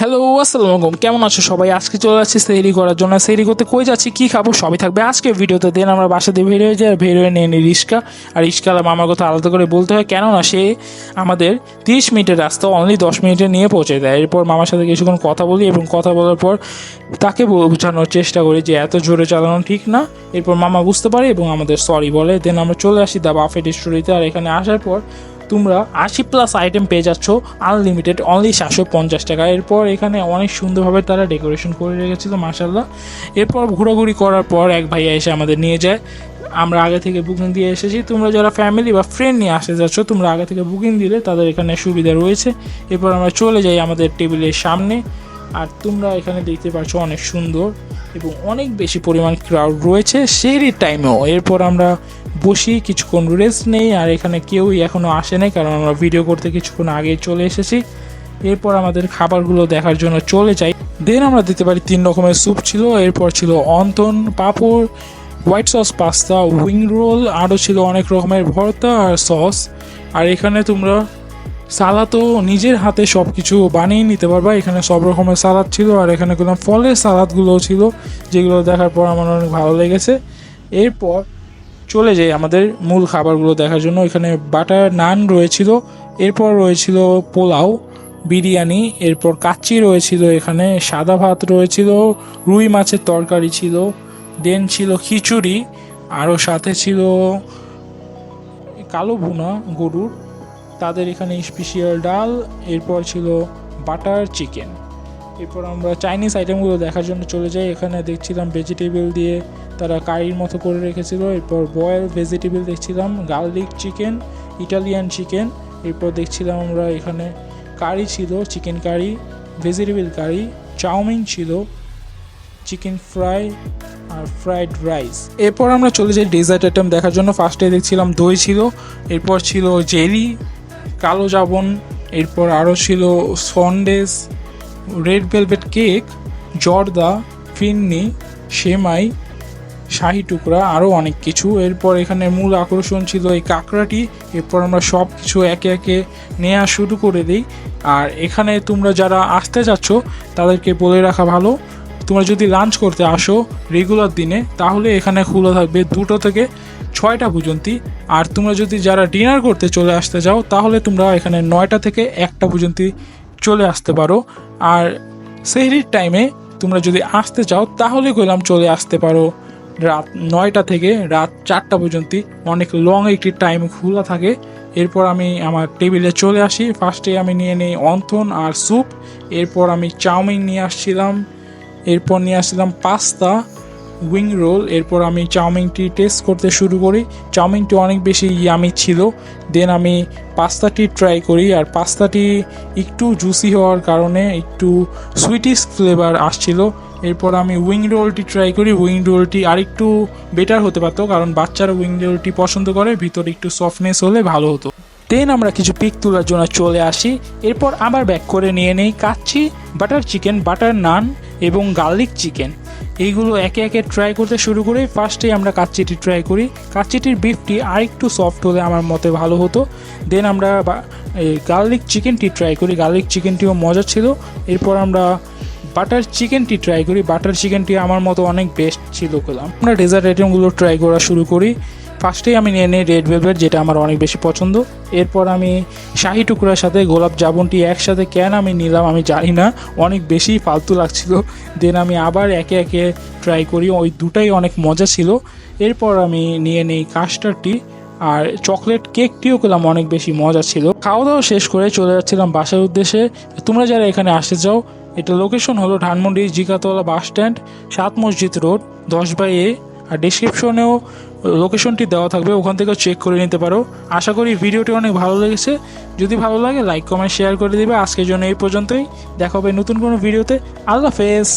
Hello, আসসালামু আলাইকুম। কেমন আছো সবাই? আজকে চলে যাচ্ছি সেহরি করার জন্য। সেহরি করতে কই যাচ্ছি, কী খাবো সবই থাকবে আজকে ভিডিওতে। দেন আমরা বাসা দিয়ে বের হয়ে যাই, আর বের হয়ে নিয়ে নিই রিক্সা। আর রিক্সাওয়ালা মামার কথা আলাদা করে বলতে হয়, কেননা সে আমাদের 30 মিনিটের রাস্তা অনলি 10 মিনিটে নিয়ে পৌঁছে দেয়। এরপর মামার সাথে কিছুক্ষণ কথা বলি এবং কথা বলার পর তাকে বোঝানোর চেষ্টা করি যে এত জোরে চালানো ঠিক না। এরপর মামা বুঝতে পারে এবং আমাদের সরি বলে। দেন আমরা চলে আসি দ্য বাফেট স্টোরিতে। আর এখানে আসার পর তোমরা 80+ আইটেম পেয়ে যাচ্ছ আনলিমিটেড অনলি 750 টাকা। এরপর এখানে অনেক সুন্দরভাবে তারা ডেকোরেশন করে রেখেছিল মাশাআল্লাহ। এরপর ঘোরাঘুরি করার পর এক ভাইয়া এসে আমাদের নিয়ে যায়। আমরা আগে থেকে বুকিং দিয়ে এসেছি। তোমরা যারা ফ্যামিলি বা ফ্রেন্ড নিয়ে আসতে যাচ্ছ, তোমরা আগে থেকে বুকিং দিলে তাদের এখানে সুবিধা রয়েছে। এরপর আমরা চলে যাই আমাদের টেবিলের সামনে। আর তোমরা এখানে দেখতে পাচ্ছ অনেক সুন্দর এবং অনেক বেশি পরিমাণ ক্রাউড রয়েছে সেহরির টাইমেও। এরপর আমরা বসি, কিছুক্ষণ রেস্ট নেই। আর এখানে কেউই এখনও আসে নাই, কারণ আমরা ভিডিও করতে কিছুক্ষণ আগেই চলে এসেছি। এরপর আমাদের খাবারগুলো দেখার জন্য চলে যাই। দেন আমরা দিতে পারি 3 রকমের স্যুপ ছিল। এরপর ছিল অন্তন, পাঁপড়, white sauce pasta, wing roll, আরও ছিল অনেক রকমের ভর্তা আর সস। আর এখানে তোমরা সালাদও নিজের হাতে সব কিছু বানিয়ে নিতে পারবা। এখানে সব রকমের সালাদ ছিল। আর এখানে কোনো ফলের সালাদগুলোও ছিল, যেগুলো দেখার পর আমার অনেক ভালো লেগেছে। এরপর চলে যাই আমাদের মূল খাবারগুলো দেখার জন্য। এখানে বাটার নান রয়েছিল, এরপর রয়েছিল পোলাও, বিরিয়ানি, এরপর কাচ্চি রয়েছিল, এখানে সাদা ভাত রয়েছিল, রুই মাছের তরকারি ছিল, দেন ছিল খিচুড়ি, আরও সাথে ছিল কালো ভুনা গরুর, তাদের এখানে স্পেশাল ডাল, এরপর ছিল বাটার চিকেন। এরপর আমরা চাইনিজ আইটেমগুলো দেখার জন্য চলে যাই। এখানে দেখছিলাম ভেজিটেবল দিয়ে তারা কারির মতো করে রেখেছিল। এরপর বয়েল ভেজিটেবল দেখছিলাম, গার্লিক চিকেন, ইটালিয়ান চিকেন। এরপর দেখছিলাম আমরা এখানে কারি ছিল, চিকেন কারি, ভেজিটেবল কারি, চাউমিন ছিল, চিকেন ফ্রাই আর ফ্রাইড রাইস। এরপর আমরা চলে যাই ডেজার্ট আইটেম দেখার জন্য। ফার্স্টে দেখছিলাম দই ছিল, এরপর ছিল জেলি, কালো জাবন, এরপর আরও ছিল সন্দেশ, রেড ভেলভেট কেক, জর্দা, ফিন্নি, সেমাই, শাহি টুকরা, আরও অনেক কিছু। এরপর এখানে মূল আকর্ষণ ছিল এই কাঁকড়াটি। এরপর আমরা সব কিছু একে একে নেওয়া শুরু করে দিই। আর এখানে তোমরা যারা আসতে যাচ্ছ তাদেরকে বলে রাখা ভালো, তোমরা যদি লাঞ্চ করতে আসো রেগুলার দিনে, তাহলে এখানে খোলা থাকবে 2টা থেকে 6টা পর্যন্ত। আর তোমরা যদি যারা ডিনার করতে চলে আসতে যাও, তাহলে তোমরা এখানে 9টা থেকে 1টা পর্যন্ত চলে আসতে পারো। আর সেহরির টাইমে তোমরা যদি আসতে চাও, তাহলে কইলাম চলে আসতে পারো রাত 9টা থেকে রাত 4টা পর্যন্ত। অনেক লং একটি টাইম খোলা থাকে। এরপর আমি আমার টেবিলে চলে আসি। ফার্স্টে আমি নিয়ে নিই অন্থন আর স্যুপ। এরপর আমি চাউমিন নিয়ে আসছিলাম, এরপর নিয়ে আসছিলাম পাস্তা, উইং রোল। এরপর আমি চাউমিনটি টেস্ট করতে শুরু করি। চাউমিনটি অনেক বেশি ইয়ামি ছিল। দেন আমি পাস্তাটি ট্রাই করি। আর পাস্তাটি একটু জুসি হওয়ার কারণে একটু সুইটিশ ফ্লেভার আসছিল। এরপর আমি উইং রোলটি ট্রাই করি। উইং রোলটি আরেকটু বেটার হতে পারতো, কারণ বাচ্চারা উইং রোলটি পছন্দ করে, ভিতরে একটু সফটনেস হলে ভালো হতো। দেন আমরা কিছু পিক তোলার জন্য চলে আসি। এরপর আবার ব্যাক করে নিয়ে নেই কাচ্চি, বাটার চিকেন, বাটার নান এবং গার্লিক চিকেন। এইগুলো একে একে ট্রাই করতে শুরু করি। ফার্স্টে আমরা কাচ্চিটি ট্রাই করি। কাচ্চিটির বিফটি আরেকটু সফট হলে আমার মতে ভালো হতো। দেন আমরা গার্লিক চিকেনটি ট্রাই করি। গার্লিক চিকেনটিও মজা ছিল। এরপর আমরা বাটার চিকেনটি ট্রাই করি। বাটার চিকেনটি আমার মতো অনেক বেস্ট ছিল পেলাম। আমরা ডেজার্ট আইটেমগুলো ট্রাই করা শুরু করি। ফার্স্টেই আমি নিয়ে নিই রেড ভেলভেট, যেটা আমার অনেক বেশি পছন্দ। এরপর আমি শাহি টুকরার সাথে গোলাপ জামুনটি একসাথে কেন আমি নিলাম আমি জানি না, অনেক বেশি ফালতু লাগছিল। দেন আমি আবার একে একে ট্রাই করি, ওই দুটাই অনেক মজা ছিল। এরপর আমি নিয়ে নিই কাস্টার্ডটি, আর চকলেট কেকটিও পেলাম অনেক বেশি মজা ছিল। খাওয়া দাওয়া শেষ করে চলে যাচ্ছিলাম বাসার উদ্দেশ্যে। তোমরা যারা এখানে আসতে চাও, এটা লোকেশন হলো ধানমন্ডি জিকাতলা বাস স্ট্যান্ড, 7 মসজিদ রোড, 10/A। আর ডিসক্রিপশনেও লোকেশনটি দেওয়া থাকবে, ওখান থেকেও চেক করে নিতে পারো। আশা করি ভিডিওটি অনেক ভালো লেগেছে। যদি ভালো লাগে লাইক কমেন্ট শেয়ার করে দিবে। আজকের জন্য এই পর্যন্তই। দেখা হবে নতুন কোনো ভিডিওতে। আল্লাহ হাফেজ।